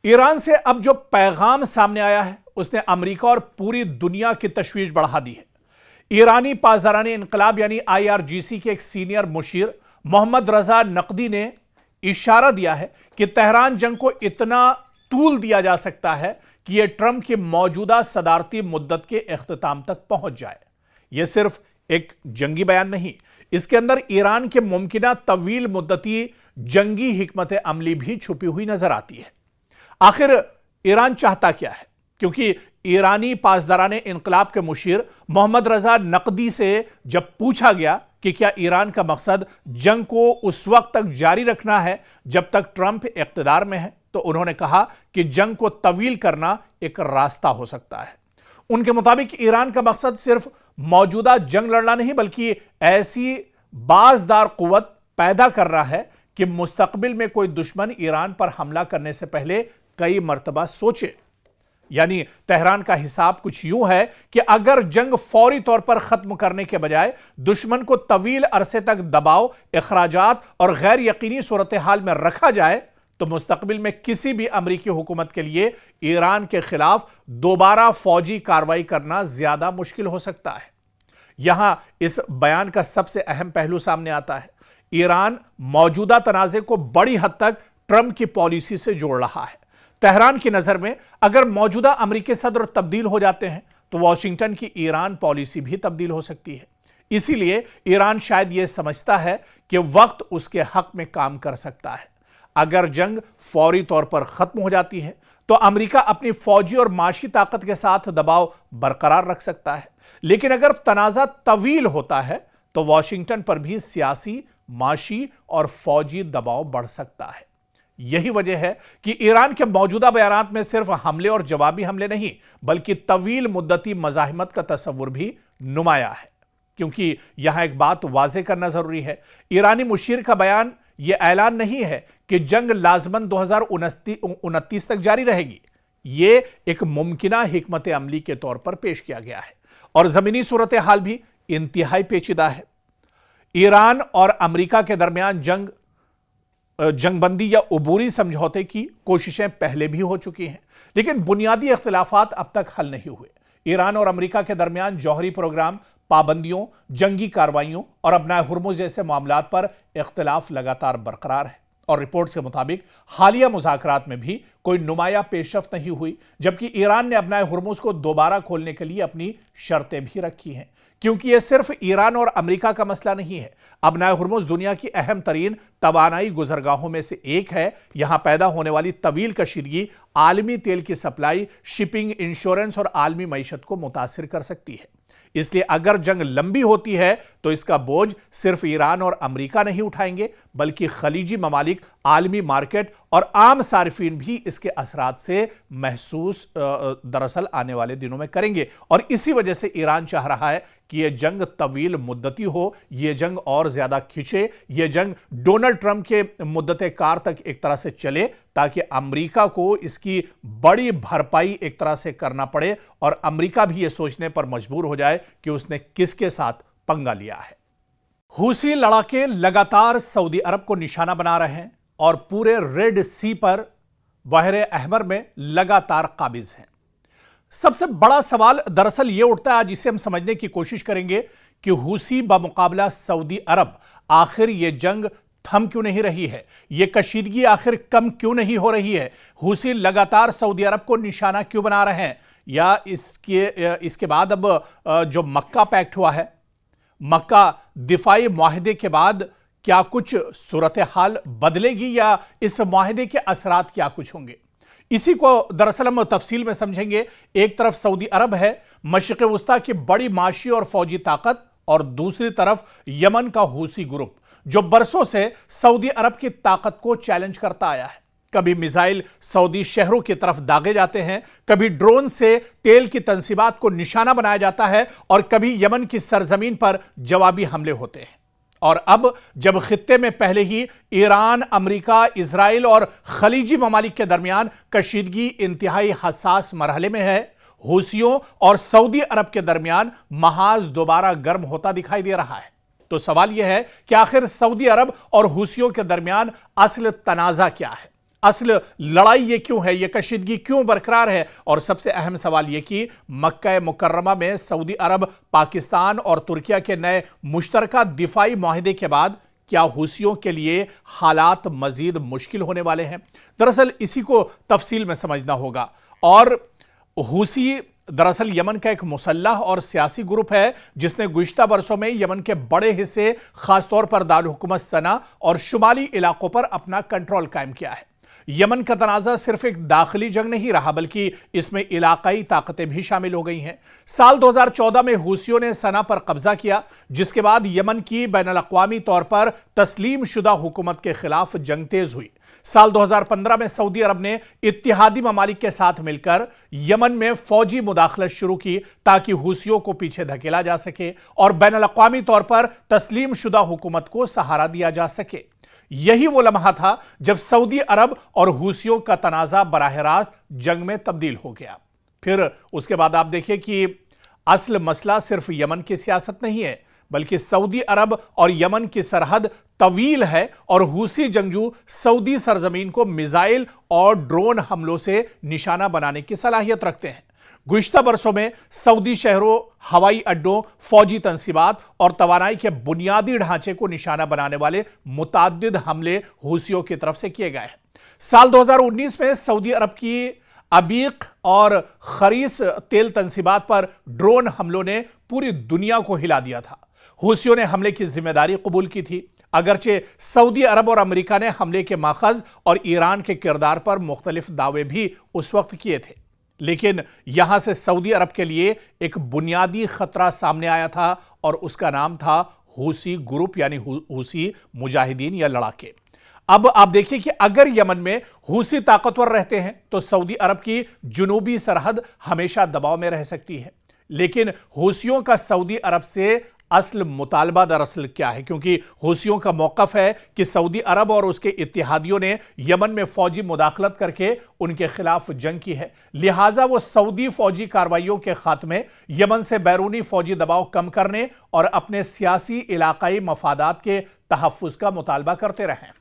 ایران سے اب جو پیغام سامنے آیا ہے اس نے امریکہ اور پوری دنیا کی تشویش بڑھا دی ہے۔ ایرانی پاسداران انقلاب یعنی IRGC کے ایک سینئر مشیر محمد رضا نقدی نے اشارہ دیا ہے کہ تہران جنگ کو اتنا طول دیا جا سکتا ہے کہ یہ ٹرمپ کی موجودہ صدارتی مدت کے اختتام تک پہنچ جائے۔ یہ صرف ایک جنگی بیان نہیں، اس کے اندر ایران کے ممکنہ طویل مدتی جنگی حکمت عملی بھی چھپی ہوئی نظر آتی ہے۔ آخر ایران چاہتا کیا ہے؟ کیونکہ ایرانی پاسداران انقلاب کے مشیر محمد رضا نقدی سے جب پوچھا گیا کہ کیا ایران کا مقصد جنگ کو اس وقت تک جاری رکھنا ہے جب تک ٹرمپ اقتدار میں ہے، تو انہوں نے کہا کہ جنگ کو طویل کرنا ایک راستہ ہو سکتا ہے۔ ان کے مطابق ایران کا مقصد صرف موجودہ جنگ لڑنا نہیں بلکہ ایسی بازدار قوت پیدا کر رہا ہے کہ مستقبل میں کوئی دشمن ایران پر حملہ کرنے سے پہلے کئی مرتبہ سوچے۔ یعنی تہران کا حساب کچھ یوں ہے کہ اگر جنگ فوری طور پر ختم کرنے کے بجائے دشمن کو طویل عرصے تک دباؤ، اخراجات اور غیر یقینی صورتحال میں رکھا جائے تو مستقبل میں کسی بھی امریکی حکومت کے لیے ایران کے خلاف دوبارہ فوجی کارروائی کرنا زیادہ مشکل ہو سکتا ہے۔ یہاں اس بیان کا سب سے اہم پہلو سامنے آتا ہے۔ ایران موجودہ تنازع کو بڑی حد تک ٹرمپ کی پالیسی سے جوڑ رہا ہے۔ تہران کی نظر میں اگر موجودہ امریکی صدر تبدیل ہو جاتے ہیں تو واشنگٹن کی ایران پالیسی بھی تبدیل ہو سکتی ہے۔ اسی لیے ایران شاید یہ سمجھتا ہے کہ وقت اس کے حق میں کام کر سکتا ہے۔ اگر جنگ فوری طور پر ختم ہو جاتی ہے تو امریکہ اپنی فوجی اور معاشی طاقت کے ساتھ دباؤ برقرار رکھ سکتا ہے، لیکن اگر تنازع طویل ہوتا ہے تو واشنگٹن پر بھی سیاسی، معاشی اور فوجی دباؤ بڑھ سکتا ہے۔ یہی وجہ ہے کہ ایران کے موجودہ بیانات میں صرف حملے اور جوابی حملے نہیں بلکہ طویل مدتی مزاحمت کا تصور بھی نمایاں ہے۔ کیونکہ یہاں ایک بات واضح کرنا ضروری ہے، ایرانی مشیر کا بیان یہ اعلان نہیں ہے کہ جنگ لازماً 2029 تک جاری رہے گی۔ یہ ایک ممکنہ حکمت عملی کے طور پر پیش کیا گیا ہے اور زمینی صورتحال بھی انتہائی پیچیدہ ہے۔ ایران اور امریکہ کے درمیان جنگ بندی یا عبوری سمجھوتے کی کوششیں پہلے بھی ہو چکی ہیں، لیکن بنیادی اختلافات اب تک حل نہیں ہوئے۔ ایران اور امریکہ کے درمیان جوہری پروگرام، پابندیوں، جنگی کارروائیوں اور ابنائے ہرمز جیسے معاملات پر اختلاف لگاتار برقرار ہے، اور رپورٹس کے مطابق حالیہ مذاکرات میں بھی کوئی نمایاں پیش رفت نہیں ہوئی، جبکہ ایران نے ابنائے ہرمز کو دوبارہ کھولنے کے لیے اپنی شرطیں بھی رکھی ہیں۔ کیونکہ یہ صرف ایران اور امریکہ کا مسئلہ نہیں ہے۔ ابنائے ہرمز دنیا کی اہم ترین توانائی گزرگاہوں میں سے ایک ہے۔ یہاں پیدا ہونے والی طویل کشیدگی عالمی تیل کی سپلائی، شپنگ، انشورنس اور عالمی معیشت کو متاثر کر سکتی ہے۔ اس لیے اگر جنگ لمبی ہوتی ہے تو اس کا بوجھ صرف ایران اور امریکہ نہیں اٹھائیں گے بلکہ خلیجی ممالک، عالمی مارکیٹ اور عام صارفین بھی اس کے اثرات سے محسوس دراصل آنے والے دنوں میں کریں گے، اور اسی وجہ سے ایران چاہ رہا ہے کہ یہ جنگ طویل مدتی ہو، یہ جنگ اور زیادہ کھچے، یہ جنگ ڈونلڈ ٹرمپ کے مدت کار تک ایک طرح سے چلے تاکہ امریکہ کو اس کی بڑی بھرپائی ایک طرح سے کرنا پڑے اور امریکہ بھی یہ سوچنے پر مجبور ہو جائے کہ اس نے کس کے ساتھ پنگا لیا ہے۔ حوثی لڑاکے لگاتار سعودی عرب کو نشانہ بنا رہے ہیں اور پورے ریڈ سی پر بحر احمر میں لگاتار قابض ہیں۔ سب سے بڑا سوال دراصل یہ اٹھتا ہے، آج اسے ہم سمجھنے کی کوشش کریں گے کہ حوثی بمقابلہ سعودی عرب آخر یہ جنگ تھم کیوں نہیں رہی ہے، یہ کشیدگی آخر کم کیوں نہیں ہو رہی ہے، حوثی لگاتار سعودی عرب کو نشانہ کیوں بنا رہے ہیں، یا اس کے بعد اب جو مکہ پیکٹ ہوا ہے، مکہ دفاعی معاہدے کے بعد کیا کچھ صورتحال بدلے گی یا اس معاہدے کے اثرات کیا کچھ ہوں گے؟ اسی کو دراصل ہم تفصیل میں سمجھیں گے۔ ایک طرف سعودی عرب ہے، مشرق وسطیٰ کی بڑی معاشی اور فوجی طاقت، اور دوسری طرف یمن کا حوثی گروپ جو برسوں سے سعودی عرب کی طاقت کو چیلنج کرتا آیا ہے۔ کبھی میزائل سعودی شہروں کی طرف داغے جاتے ہیں، کبھی ڈرون سے تیل کی تنصیبات کو نشانہ بنایا جاتا ہے، اور کبھی یمن کی سرزمین پر جوابی حملے ہوتے ہیں۔ اور اب جب خطے میں پہلے ہی ایران، امریکہ، اسرائیل اور خلیجی ممالک کے درمیان کشیدگی انتہائی حساس مرحلے میں ہے، حوثیوں اور سعودی عرب کے درمیان محاذ دوبارہ گرم ہوتا دکھائی دے رہا ہے۔ تو سوال یہ ہے کہ آخر سعودی عرب اور حوثیوں کے درمیان اصل تنازع کیا ہے؟ اصل لڑائی یہ کیوں ہے، یہ کشیدگی کیوں برقرار ہے، اور سب سے اہم سوال یہ کہ مکہ مکرمہ میں سعودی عرب، پاکستان اور ترکیہ کے نئے مشترکہ دفاعی معاہدے کے بعد کیا حوثیوں کے لیے حالات مزید مشکل ہونے والے ہیں؟ دراصل اسی کو تفصیل میں سمجھنا ہوگا۔ اور حوثی دراصل یمن کا ایک مسلح اور سیاسی گروپ ہے جس نے گزشتہ برسوں میں یمن کے بڑے حصے، خاص طور پر دارالحکومت سنا اور شمالی علاقوں پر اپنا کنٹرول قائم کیا ہے۔ یمن کا تنازع صرف ایک داخلی جنگ نہیں رہا بلکہ اس میں علاقائی طاقتیں بھی شامل ہو گئی ہیں۔ سال 2014 میں حوثیوں نے سنا پر قبضہ کیا، جس کے بعد یمن کی بین الاقوامی طور پر تسلیم شدہ حکومت کے خلاف جنگ تیز ہوئی۔ سال 2015 میں سعودی عرب نے اتحادی ممالک کے ساتھ مل کر یمن میں فوجی مداخلت شروع کی تاکہ حوثیوں کو پیچھے دھکیلا جا سکے اور بین الاقوامی طور پر تسلیم شدہ حکومت کو سہارا دیا جا سکے۔ یہی وہ لمحہ تھا جب سعودی عرب اور حوثیوں کا تنازع براہ راست جنگ میں تبدیل ہو گیا۔ پھر اس کے بعد آپ دیکھیں کہ اصل مسئلہ صرف یمن کی سیاست نہیں ہے بلکہ سعودی عرب اور یمن کی سرحد طویل ہے اور حوثی جنگجو سعودی سرزمین کو میزائل اور ڈرون حملوں سے نشانہ بنانے کی صلاحیت رکھتے ہیں۔ گزشتہ برسوں میں سعودی شہروں، ہوائی اڈوں، فوجی تنصیبات اور توانائی کے بنیادی ڈھانچے کو نشانہ بنانے والے متعدد حملے حوثیوں کی طرف سے کیے گئے ہیں۔ سال 2019 میں سعودی عرب کی عبیق اور خریس تیل تنصیبات پر ڈرون حملوں نے پوری دنیا کو ہلا دیا تھا۔ حوثیوں نے حملے کی ذمہ داری قبول کی تھی، اگرچہ سعودی عرب اور امریکہ نے حملے کے ماخذ اور ایران کے کردار پر مختلف دعوے بھی اس وقت کیے تھے، لیکن یہاں سے سعودی عرب کے لیے ایک بنیادی خطرہ سامنے آیا تھا اور اس کا نام تھا حوثی گروپ، یعنی حوثی مجاہدین یا لڑاکے۔ اب آپ دیکھیے کہ اگر یمن میں حوثی طاقتور رہتے ہیں تو سعودی عرب کی جنوبی سرحد ہمیشہ دباؤ میں رہ سکتی ہے، لیکن حوثیوں کا سعودی عرب سے اصل مطالبہ دراصل کیا ہے؟ کیونکہ حوثیوں کا موقف ہے کہ سعودی عرب اور اس کے اتحادیوں نے یمن میں فوجی مداخلت کر کے ان کے خلاف جنگ کی ہے، لہٰذا وہ سعودی فوجی کارروائیوں کے خاتمے، یمن سے بیرونی فوجی دباؤ کم کرنے اور اپنے سیاسی علاقائی مفادات کے تحفظ کا مطالبہ کرتے رہیں۔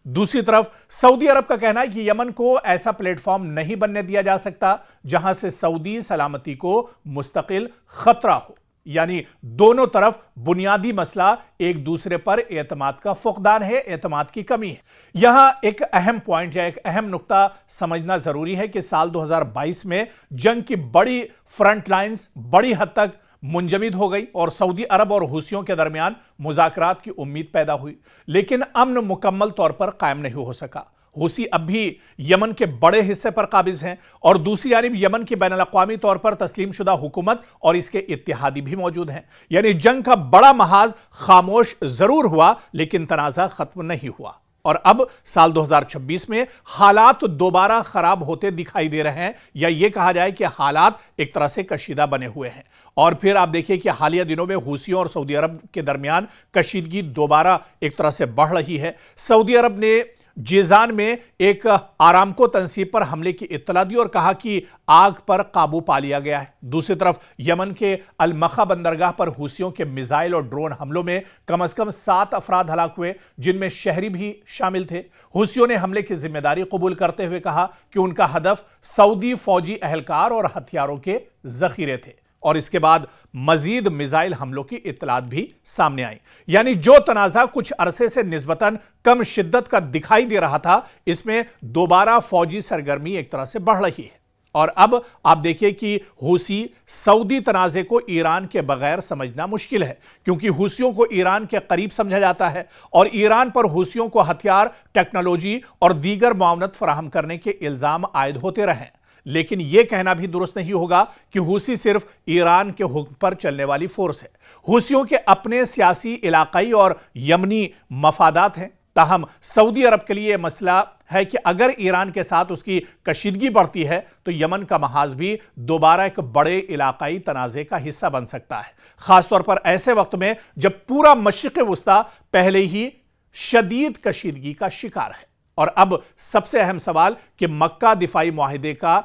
دوسری طرف سعودی عرب کا کہنا ہے کہ یمن کو ایسا پلیٹ فارم نہیں بننے دیا جا سکتا جہاں سے سعودی سلامتی کو مستقل خطرہ ہو، یعنی دونوں طرف بنیادی مسئلہ ایک دوسرے پر اعتماد کا فقدان ہے، اعتماد کی کمی ہے۔ یہاں ایک اہم پوائنٹ یا ایک اہم نقطہ سمجھنا ضروری ہے کہ سال 2022 میں جنگ کی بڑی فرنٹ لائنز بڑی حد تک منجمد ہو گئی اور سعودی عرب اور حوثیوں کے درمیان مذاکرات کی امید پیدا ہوئی، لیکن امن مکمل طور پر قائم نہیں ہو سکا۔ حوثی اب بھی یمن کے بڑے حصے پر قابض ہیں اور دوسری جانب یمن کی بین الاقوامی طور پر تسلیم شدہ حکومت اور اس کے اتحادی بھی موجود ہیں، یعنی جنگ کا بڑا محاذ خاموش ضرور ہوا لیکن تنازع ختم نہیں ہوا۔ اور اب سال 2026 میں حالات دوبارہ خراب ہوتے دکھائی دے رہے ہیں، یا یہ کہا جائے کہ حالات ایک طرح سے کشیدہ بنے ہوئے ہیں۔ اور پھر آپ دیکھیں کہ حالیہ دنوں میں حوثیوں اور سعودی عرب کے درمیان کشیدگی دوبارہ ایک طرح سے بڑھ رہی ہے۔ سعودی عرب نے جیزان میں ایک آرامکو تنصیب پر حملے کی اطلاع دی اور کہا کہ آگ پر قابو پا لیا گیا ہے۔ دوسری طرف یمن کے المخا بندرگاہ پر حوثیوں کے میزائل اور ڈرون حملوں میں کم از کم 7 افراد ہلاک ہوئے، جن میں شہری بھی شامل تھے۔ حوثیوں نے حملے کی ذمہ داری قبول کرتے ہوئے کہا کہ ان کا ہدف سعودی فوجی اہلکار اور ہتھیاروں کے ذخیرے تھے، اور اس کے بعد مزید میزائل حملوں کی اطلاعات بھی سامنے آئیں۔ یعنی جو تنازع کچھ عرصے سے نسبتاً کم شدت کا دکھائی دے رہا تھا، اس میں دوبارہ فوجی سرگرمی ایک طرح سے بڑھ رہی ہے۔ اور اب آپ دیکھیے کہ حوثی سعودی تنازع کو ایران کے بغیر سمجھنا مشکل ہے، کیونکہ حوثیوں کو ایران کے قریب سمجھا جاتا ہے اور ایران پر حوثیوں کو ہتھیار، ٹیکنالوجی اور دیگر معاونت فراہم کرنے کے الزام عائد ہوتے رہے۔ لیکن یہ کہنا بھی درست نہیں ہوگا کہ حوثی صرف ایران کے حکم پر چلنے والی فورس ہے۔ حوثیوں کے اپنے سیاسی، علاقائی اور یمنی مفادات ہیں، تاہم سعودی عرب کے لیے یہ مسئلہ ہے کہ اگر ایران کے ساتھ اس کی کشیدگی بڑھتی ہے تو یمن کا محاذ بھی دوبارہ ایک بڑے علاقائی تنازع کا حصہ بن سکتا ہے، خاص طور پر ایسے وقت میں جب پورا مشرق وسطیٰ پہلے ہی شدید کشیدگی کا شکار ہے۔ اور اب سب سے اہم سوال کہ مکہ دفاعی معاہدے کا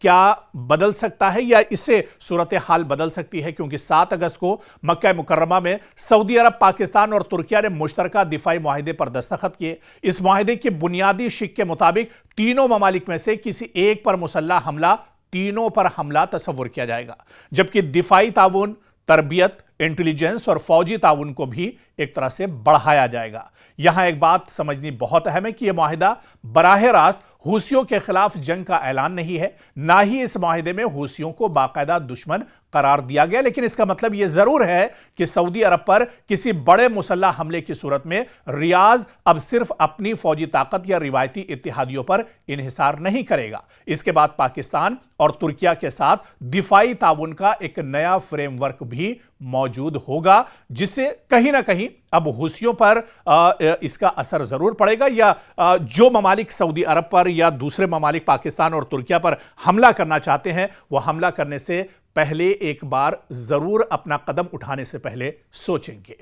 کیا بدل سکتا ہے یا اس سے صورتحال بدل سکتی ہے؟ کیونکہ 7 اگست کو مکہ مکرمہ میں سعودی عرب، پاکستان اور ترکیہ نے مشترکہ دفاعی معاہدے پر دستخط کیے۔ اس معاہدے کی بنیادی شق کے مطابق تینوں ممالک میں سے کسی ایک پر مسلح حملہ تینوں پر حملہ تصور کیا جائے گا، جبکہ دفاعی تعاون، تربیت، انٹیلیجنس اور فوجی تعاون کو بھی ایک طرح سے بڑھایا جائے گا۔ یہاں ایک بات سمجھنی بہت اہم ہے کہ یہ معاہدہ براہ راست حوثیوں کے خلاف جنگ کا اعلان نہیں ہے، نہ ہی اس معاہدے میں حوثیوں کو باقاعدہ دشمن قرار دیا گیا، لیکن اس کا مطلب یہ ضرور ہے کہ سعودی عرب پر کسی بڑے مسلح حملے کی صورت میں ریاض اب صرف اپنی فوجی طاقت یا روایتی اتحادیوں پر انحصار نہیں کرے گا۔ اس کے بعد پاکستان اور ترکیہ کے ساتھ دفاعی تعاون کا ایک نیا فریم ورک بھی موجود ہوگا، جس سے کہیں نہ کہیں اب حوثیوں پر اس کا اثر ضرور پڑے گا، یا جو ممالک سعودی عرب پر یا دوسرے ممالک پاکستان اور ترکیہ پر حملہ کرنا چاہتے ہیں وہ حملہ کرنے سے پہلے ایک بار ضرور اپنا قدم اٹھانے سے پہلے سوچیں گے۔